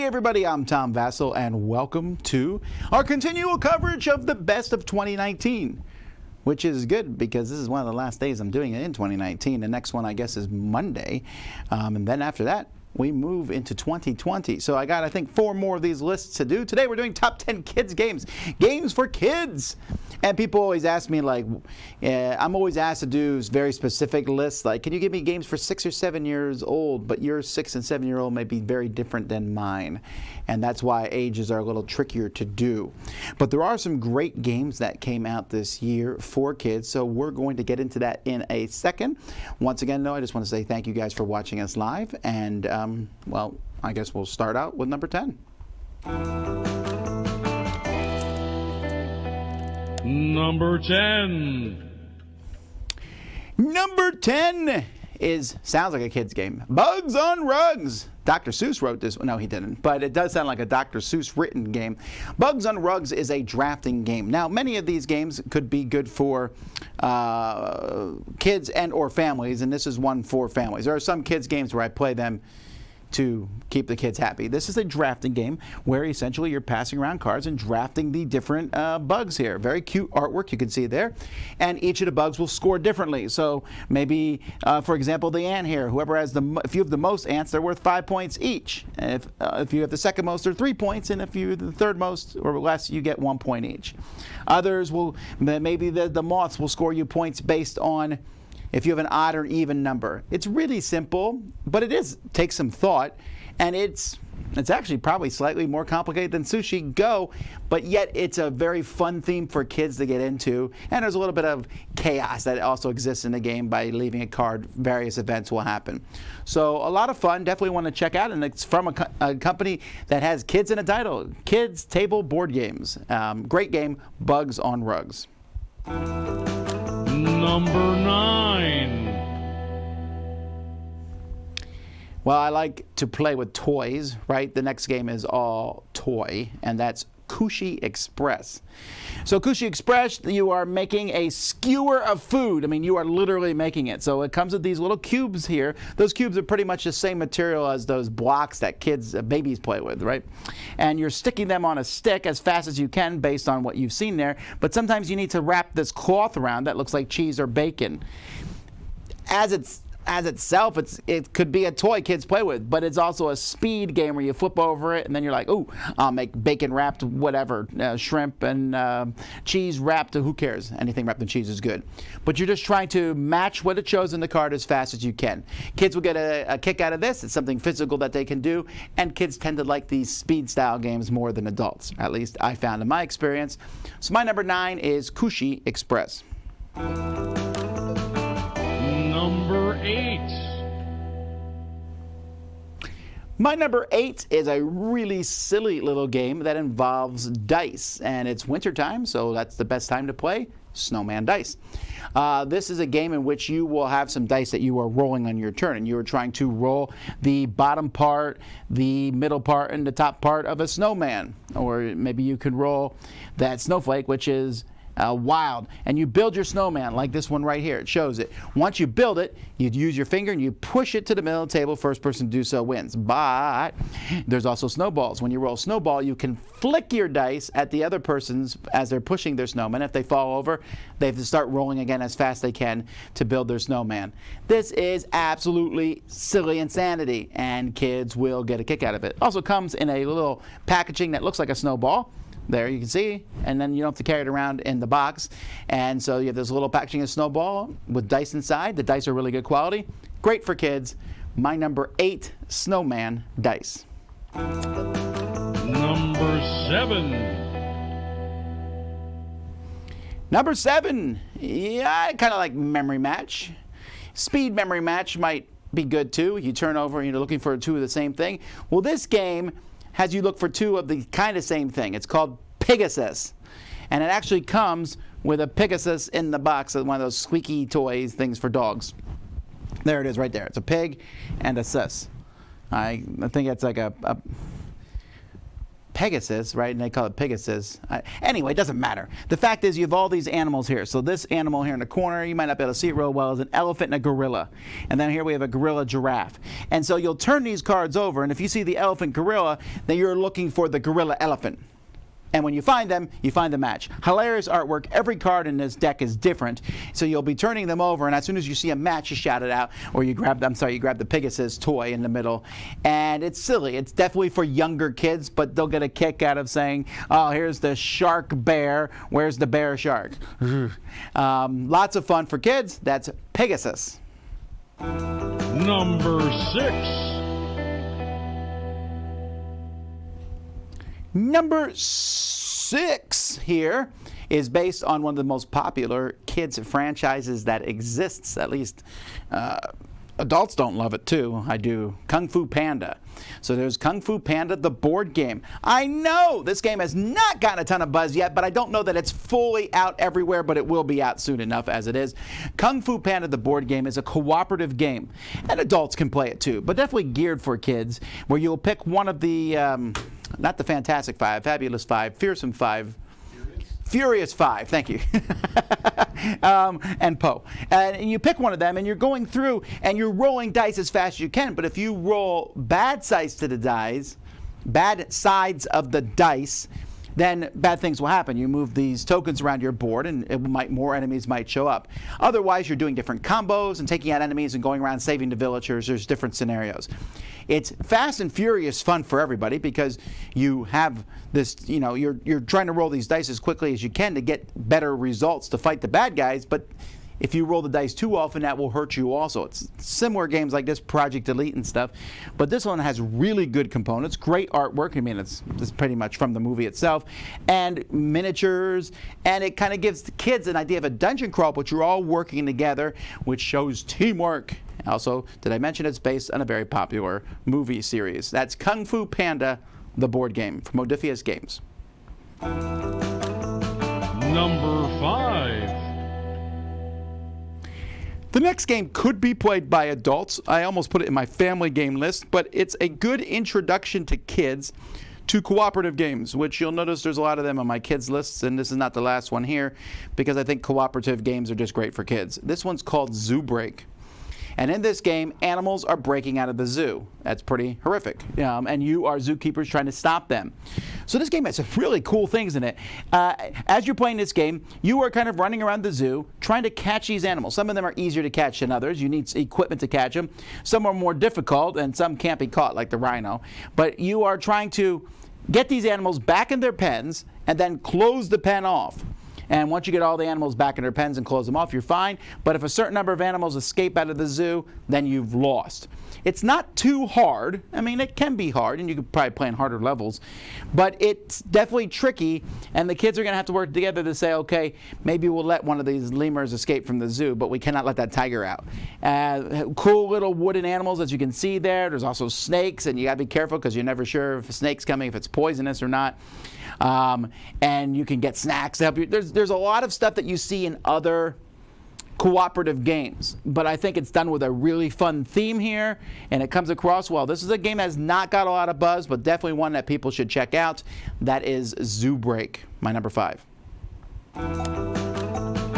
everybody, I'm Tom Vasel, and welcome to our continual coverage of the best of 2019, which is good because this is one of the last days I'm doing it in 2019. The next one, I guess, is Monday, and then after that, we move into 2020. So I got, I think, 4 more of these lists to do. Today we're doing top 10 kids games for kids. And people always ask me, like, I'm always asked to do very specific lists, like, can you give me games for 6 or 7 years old? But your 6 and 7 year old may be very different than mine. And that's why ages are a little trickier to do. But there are some great games that came out this year for kids, so we're going to get into that in a second. Once again, though, I just want to say thank you guys for watching us live. And, well, I guess we'll start out with number 10. Number 10. Number 10 sounds like a kid's game. Bugs on Rugs. Dr. Seuss wrote this. No, he didn't, but it does sound like a Dr. Seuss written game. Bugs on Rugs is a drafting game. Now, many of these games could be good for kids and or families, and this is one for families. There are some kids games where I play them to keep the kids happy. This is a drafting game where essentially you're passing around cards and drafting the different bugs here. Very cute artwork, you can see there. And each of the bugs will score differently. So maybe, for example, the ant here. Whoever has if you have the most ants, they're worth 5 points each. And if you have the second most, they're 3 points. And if you're the third most or less, you get 1 point each. Others will, maybe the moths will score you points based on if you have an odd or even number. It's really simple, but it takes some thought, and it's actually probably slightly more complicated than Sushi Go, but yet it's a very fun theme for kids to get into, and there's a little bit of chaos that also exists in the game. By leaving a card, various events will happen. So a lot of fun, definitely want to check out, and it's from a company that has kids in a title, Kids Table Board Games. Great game, Bugs on Rugs. Number 9. Well, I like to play with toys, right? The next game is all toy, and that's Khushi Express. So Khushi Express, you are making a skewer of food. I mean, you are literally making it. So it comes with these little cubes here. Those cubes are pretty much the same material as those blocks that babies play with, right? And you're sticking them on a stick as fast as you can based on what you've seen there. But sometimes you need to wrap this cloth around that looks like cheese or bacon. As itself, it could be a toy kids play with, but it's also a speed game where you flip over it and then you're like, ooh, I'll make bacon wrapped whatever, shrimp and cheese wrapped, who cares? Anything wrapped in cheese is good. But you're just trying to match what it shows in the card as fast as you can. Kids will get a kick out of this. It's something physical that they can do, and kids tend to like these speed style games more than adults. At least I found in my experience. So my number 9 is Khushi Express. Number 8. My number 8 is a really silly little game that involves dice, and it's wintertime, so that's the best time to play Snowman Dice. This is a game in which you will have some dice that you are rolling on your turn, and you are trying to roll the bottom part, the middle part, and the top part of a snowman. Or maybe you could roll that snowflake, which is wild, and you build your snowman like this one right here. It shows it. Once you build it, you use your finger and you push it to the middle of the table. First person to do so wins. But there's also snowballs. When you roll a snowball, you can flick your dice at the other person's as they're pushing their snowman. If they fall over, they have to start rolling again as fast as they can to build their snowman. This is absolutely silly insanity, and kids will get a kick out of it. Also comes in a little packaging that looks like a snowball. There you can see, and then you don't have to carry it around in the box. And so you have this little packaging of snowball with dice inside. The dice are really good quality. Great for kids. My number 8, Snowman Dice. Number 7. Number 7, yeah, I kind of like Memory Match. Speed Memory Match might be good too. You turn over and you're looking for 2 of the same thing. Well, this game has you look for 2 of the kind of same thing. It's called Pegasus. And it actually comes with a Pegasus in the box, one of those squeaky toys things for dogs. There it is right there. It's a pig and a sus. I think it's like a Pegasus, right? And they call it Pegasus. Anyway, it doesn't matter. The fact is you have all these animals here. So this animal here in the corner, you might not be able to see it real well, is an elephant and a gorilla. And then here we have a gorilla giraffe. And so you'll turn these cards over, and if you see the elephant gorilla, then you're looking for the gorilla elephant. And when you find them, you find the match. Hilarious artwork. Every card in this deck is different. So you'll be turning them over, and as soon as you see a match, you shout it out, or you grab the Pegasus toy in the middle. And it's silly. It's definitely for younger kids, but they'll get a kick out of saying, oh, here's the shark bear. Where's the bear shark? Lots of fun for kids. That's Pegasus. Number 6. Number 6 here is based on one of the most popular kids franchises that exists. At least adults don't love it too. I do. Kung Fu Panda. So there's Kung Fu Panda, the board game. I know this game has not gotten a ton of buzz yet, but I don't know that it's fully out everywhere, but it will be out soon enough as it is. Kung Fu Panda, the board game, is a cooperative game, and adults can play it too, but definitely geared for kids, where you'll pick one of the not the Fantastic Five, Fabulous Five, Fearsome Five, Furious Five, thank you, and Poe. And you pick one of them, and you're going through, and you're rolling dice as fast as you can. But if you roll bad sides of the dice, then bad things will happen. You move these tokens around your board, and more enemies might show up. Otherwise, you're doing different combos and taking out enemies and going around saving the villagers. There's different scenarios. It's fast and furious fun for everybody because you have this, you're trying to roll these dice as quickly as you can to get better results to fight the bad guys, but if you roll the dice too often, that will hurt you also. It's similar games like this, Project Elite and stuff, but this one has really good components, great artwork. I mean, it's pretty much from the movie itself, and miniatures, and it kind of gives the kids an idea of a dungeon crawl, but you're all working together, which shows teamwork. Also, did I mention it's based on a very popular movie series? That's Kung Fu Panda, the board game, from Odysseus Games. Number 5. The next game could be played by adults. I almost put it in my family game list, but it's a good introduction to kids to cooperative games, which you'll notice there's a lot of them on my kids' lists, and this is not the last one here because I think cooperative games are just great for kids. This one's called Zoo Break. And in this game, animals are breaking out of the zoo. That's pretty horrific. And you are zookeepers trying to stop them. So this game has some really cool things in it. As you're playing this game, you are kind of running around the zoo trying to catch these animals. Some of them are easier to catch than others. You need equipment to catch them. Some are more difficult, and some can't be caught, like the rhino. But you are trying to get these animals back in their pens and then close the pen off. And once you get all the animals back in their pens and close them off, you're fine. But if a certain number of animals escape out of the zoo, then you've lost. It's not too hard. I mean, it can be hard, and you could probably play in harder levels. But it's definitely tricky, and the kids are going to have to work together to say, okay, maybe we'll let one of these lemurs escape from the zoo, but we cannot let that tiger out. Cool little wooden animals, as you can see there. There's also snakes, and you got to be careful because you're never sure if a snake's coming, if it's poisonous or not. And you can get snacks to help you. There's a lot of stuff that you see in other cooperative games, but I think it's done with a really fun theme here, and it comes across well. This is a game that has not got a lot of buzz, but definitely one that people should check out. That is Zoo Break, my number 5.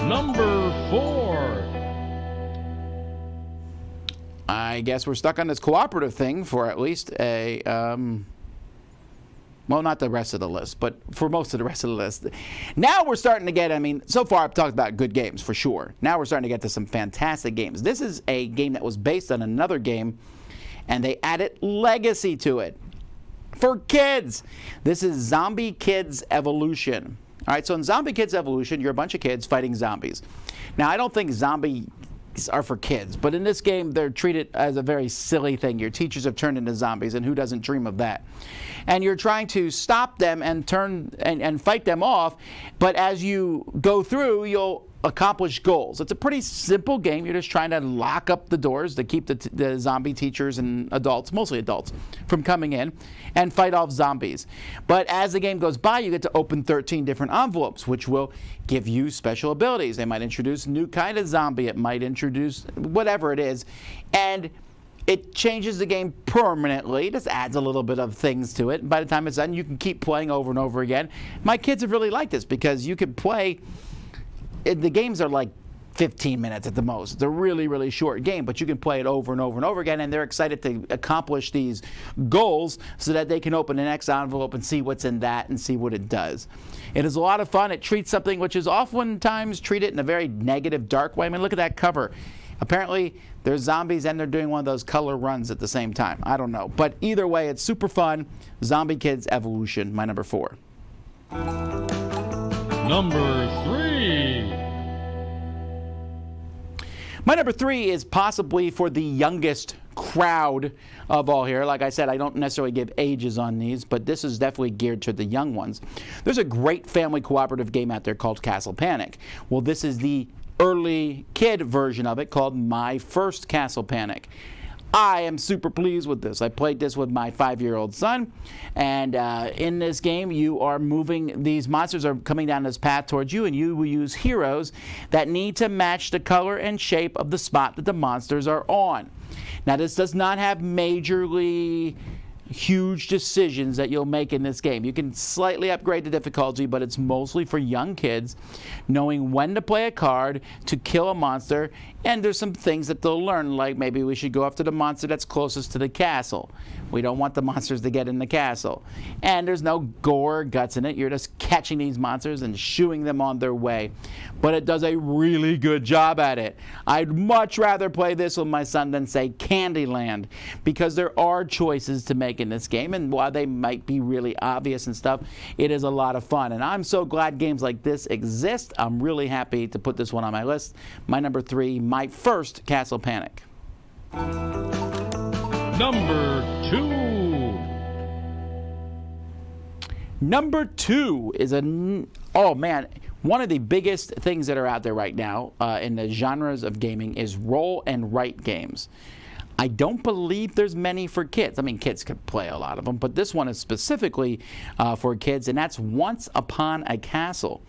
Number 4. I guess we're stuck on this cooperative thing for at least a well, not the rest of the list, but for most of the rest of the list. Now we're starting to get, so far I've talked about good games for sure. Now we're starting to get to some fantastic games. This is a game that was based on another game, and they added legacy to it for kids. This is Zombie Kids Evolution. All right, so in Zombie Kids Evolution, you're a bunch of kids fighting zombies. Now, I don't think zombies are for kids, but in this game, they're treated as a very silly thing. Your teachers have turned into zombies, and who doesn't dream of that? And you're trying to stop them and fight them off, but as you go through, you'll accomplish goals. It's a pretty simple game. You're just trying to lock up the doors to keep the zombie teachers and adults, mostly adults, from coming in and fight off zombies. But as the game goes by, you get to open 13 different envelopes, which will give you special abilities. They might introduce a new kind of zombie. It might introduce whatever it is. And It changes the game permanently. It just adds a little bit of things to it. And by the time it's done, you can keep playing over and over again. My kids have really liked this because you could play. The games are like 15 minutes at the most. It's a really, really short game, but you can play it over and over and over again, and they're excited to accomplish these goals so that they can open the next envelope and see what's in that and see what it does. It is a lot of fun. It treats something which is oftentimes treated in a very negative, dark way. I mean, look at that cover. Apparently, there's zombies and they're doing one of those color runs at the same time. I don't know. But either way, it's super fun. Zombie Kids Evolution, my number 4. Number 3. My number 3 is possibly for the youngest crowd of all here. Like I said, I don't necessarily give ages on these, but this is definitely geared to the young ones. There's a great family cooperative game out there called Castle Panic. Well, this is the early kid version of it called My First Castle Panic. I am super pleased with this. I played this with my 5-year-old son, and in this game you are moving, these monsters are coming down this path towards you, and you will use heroes that need to match the color and shape of the spot that the monsters are on. Now, this does not have majorly huge decisions that you'll make in this game. You can slightly upgrade the difficulty, but it's mostly for young kids knowing when to play a card to kill a monster, and there's some things that they'll learn, like maybe we should go after the monster that's closest to the castle. We don't want the monsters to get in the castle. And there's no gore or guts in it. You're just catching these monsters and shooing them on their way. But it does a really good job at it. I'd much rather play this with my son than, say, Candyland, because there are choices to make in this game, and while they might be really obvious and stuff, it is a lot of fun. And I'm so glad games like this exist. I'm really happy to put this one on my list. My number 3, My First Castle Panic. Number 2. Number 2 is oh man, one of the biggest things that are out there right now in the genres of gaming is roll and write games. I don't believe there's many for kids. I mean, kids could play a lot of them, but this one is specifically for kids, and that's Once Upon a Castle.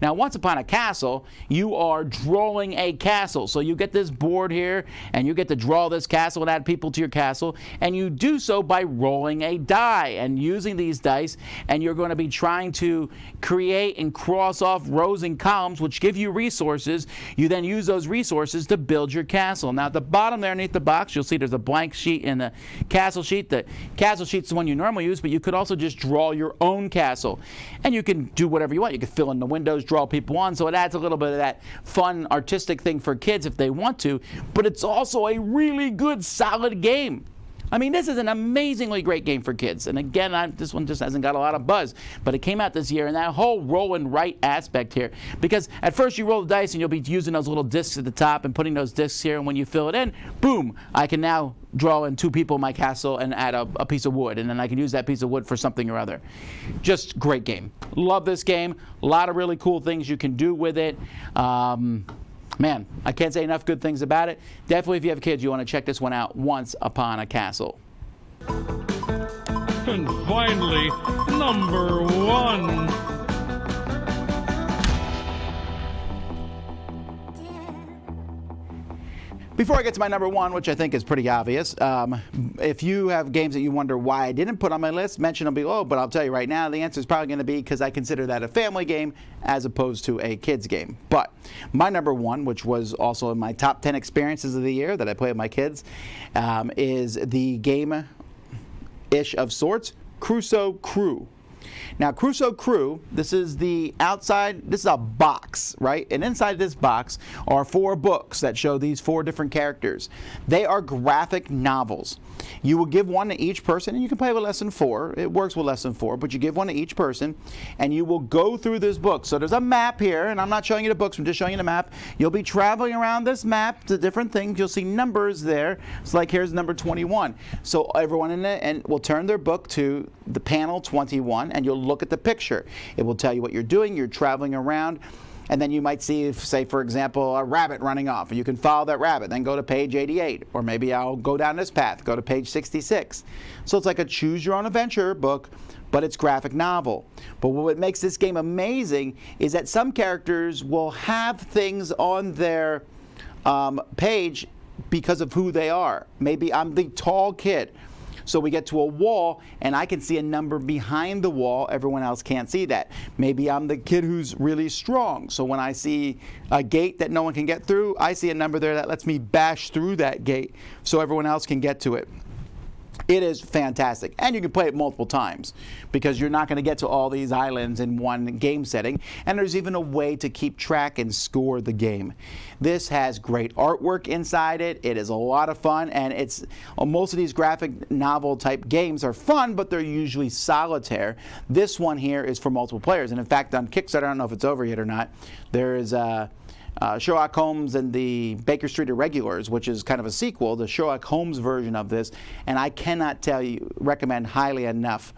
Now, Once Upon a Castle, you are drawing a castle. So you get this board here, and you get to draw this castle and add people to your castle, and you do so by rolling a die and using these dice, and you're going to be trying to create and cross off rows and columns, which give you resources. You then use those resources to build your castle. Now, at the bottom there underneath the box, you'll see there's a blank sheet in the castle sheet. The castle sheet's the one you normally use, but you could also just draw your own castle. And you can do whatever you want. You can fill in the windows, draw people on, so it adds a little bit of that fun, artistic thing for kids if they want to. But it's also a really good, solid game. I mean, this is an amazingly great game for kids. And again, this one just hasn't got a lot of buzz. But it came out this year, and that whole roll and write aspect here. Because at first you roll the dice, and you'll be using those little discs at the top and putting those discs here. And when you fill it in, boom, I can now draw in 2 people in my castle and add a piece of wood. And then I can use that piece of wood for something or other. Just great game. Love this game. A lot of really cool things you can do with it. Man, I can't say enough good things about it. Definitely, if you have kids, you want to check this one out, Once Upon a Castle. And finally, number 1. Before I get to my number 1, which I think is pretty obvious, if you have games that you wonder why I didn't put on my list, mention them below, but I'll tell you right now, the answer is probably going to be because I consider that a family game as opposed to a kids game. But my number 1, which was also in my top 10 experiences of the year that I play with my kids, is the game-ish of sorts, Crusoe Crew. Now, Crusoe Crew, this is the outside, this is a box, right? And inside this box are 4 books that show these 4 different characters. They are graphic novels. You will give one to each person, and you can play with less than 4. It works with less than 4, but you give one to each person, and you will go through this book. So there's a map here, and I'm not showing you the books, I'm just showing you the map. You'll be traveling around this map to different things. You'll see numbers there. It's like here's number 21. So everyone in it and will turn their book to the panel 21, and you'll look at the picture. It will tell you what you're doing. You're traveling around, and then you might see, say, for example, a rabbit running off. You can follow that rabbit, then go to page 88, or maybe I'll go down this path, go to page 66. So it's like a choose-your-own-adventure book, but it's graphic novel. But what makes this game amazing is that some characters will have things on their page because of who they are. Maybe I'm the tall kid. So we get to a wall and I can see a number behind the wall. Everyone else can't see that. Maybe I'm the kid who's really strong. So when I see a gate that no one can get through, I see a number there that lets me bash through that gate so everyone else can get to it. It is fantastic, and you can play it multiple times because you're not going to get to all these islands in one game setting, and there's even a way to keep track and score the game. This has great artwork inside it. It is a lot of fun, and it's most of these graphic novel type games are fun, but they're usually solitaire. This one here is for multiple players, and in fact on Kickstarter, I don't know if it's over yet or not, there is Sherlock Holmes and the Baker Street Irregulars, which is kind of a sequel, the Sherlock Holmes version of this, and I cannot recommend highly enough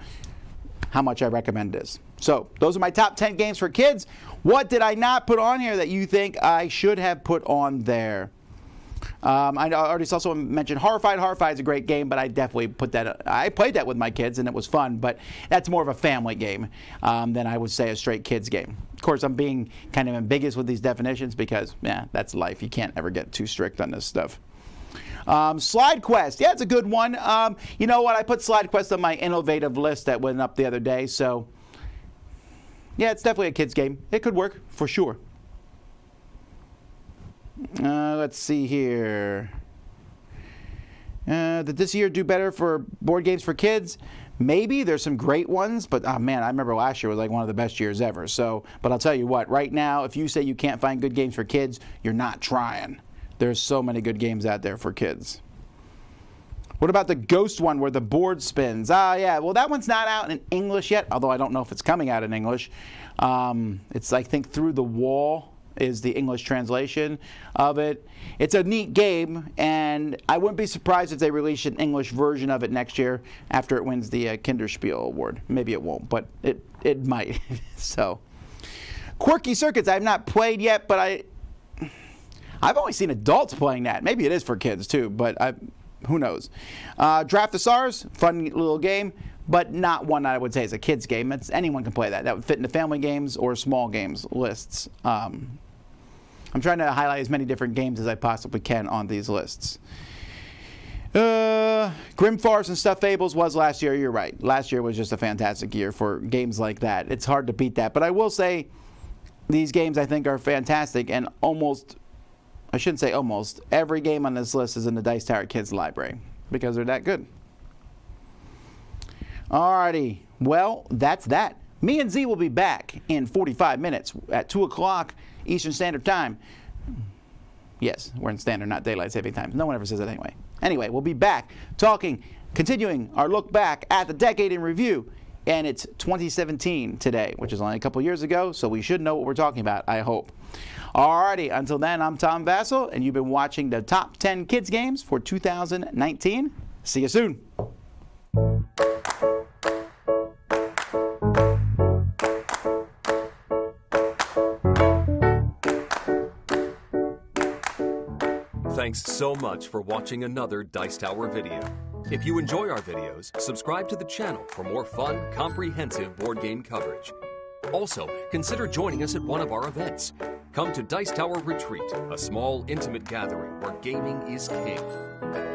how much I recommend this. So those are my top 10 games for kids. What did I not put on here that you think I should have put on there? I already also mentioned Horrified. Horrified is a great game, but I definitely put that. I played that with my kids, and it was fun. But that's more of a family game than I would say a straight kids game. Of course, I'm being kind of ambiguous with these definitions because, yeah, that's life. You can't ever get too strict on this stuff. Slide Quest, yeah, it's a good one. You know what? I put Slide Quest on my innovative list that went up the other day. So, yeah, it's definitely a kids game. It could work for sure. Let's see here. Did this year do better for board games for kids? Maybe. There's some great ones, but oh man, I remember last year was like one of the best years ever. So, but I'll tell you what, right now, if you say you can't find good games for kids, you're not trying. There's so many good games out there for kids. What about the Ghost one where the board spins? Yeah, well that one's not out in English yet, although I don't know if it's coming out in English. It's I think Through the Wall is the English translation of it. It's a neat game, and I wouldn't be surprised if they release an English version of it next year after it wins the Kinderspiel award. Maybe it won't, but it might. So, Quirky Circuits I've not played yet, but I've only seen adults playing that. Maybe it is for kids too, but who knows. Draft the Stars, fun little game, but not one that I would say is a kid's game. Anyone can play that. That would fit into family games or small games lists. I'm trying to highlight as many different games as I possibly can on these lists. Grim Forest and Stuffed Fables was last year. You're right. Last year was just a fantastic year for games like that. It's hard to beat that. But I will say these games I think are fantastic, and I shouldn't say almost, every game on this list is in the Dice Tower Kids library because they're that good. Alrighty, well, that's that. Me and Z will be back in 45 minutes at 2 o'clock Eastern Standard Time. Yes, we're in Standard, not Daylight Saving Time. No one ever says that anyway. Anyway, we'll be back continuing our look back at the decade in review. And it's 2017 today, which is only a couple years ago, so we should know what we're talking about, I hope. Alrighty, until then, I'm Tom Vasel, and you've been watching the Top 10 Kids Games for 2019. See you soon. Thanks so much for watching another Dice Tower video. If you enjoy our videos, subscribe to the channel for more fun, comprehensive board game coverage. Also, consider joining us at one of our events. Come to Dice Tower Retreat, a small, intimate gathering where gaming is king.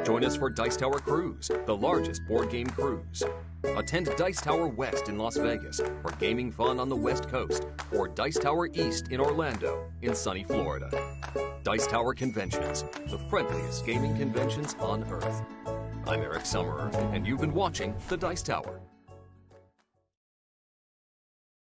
Join us for Dice Tower Cruise, the largest board game cruise. Attend Dice Tower West in Las Vegas for gaming fun on the West Coast, or Dice Tower East in Orlando in sunny Florida. Dice Tower Conventions, the friendliest gaming conventions on Earth. I'm Eric Summerer, and you've been watching The Dice Tower.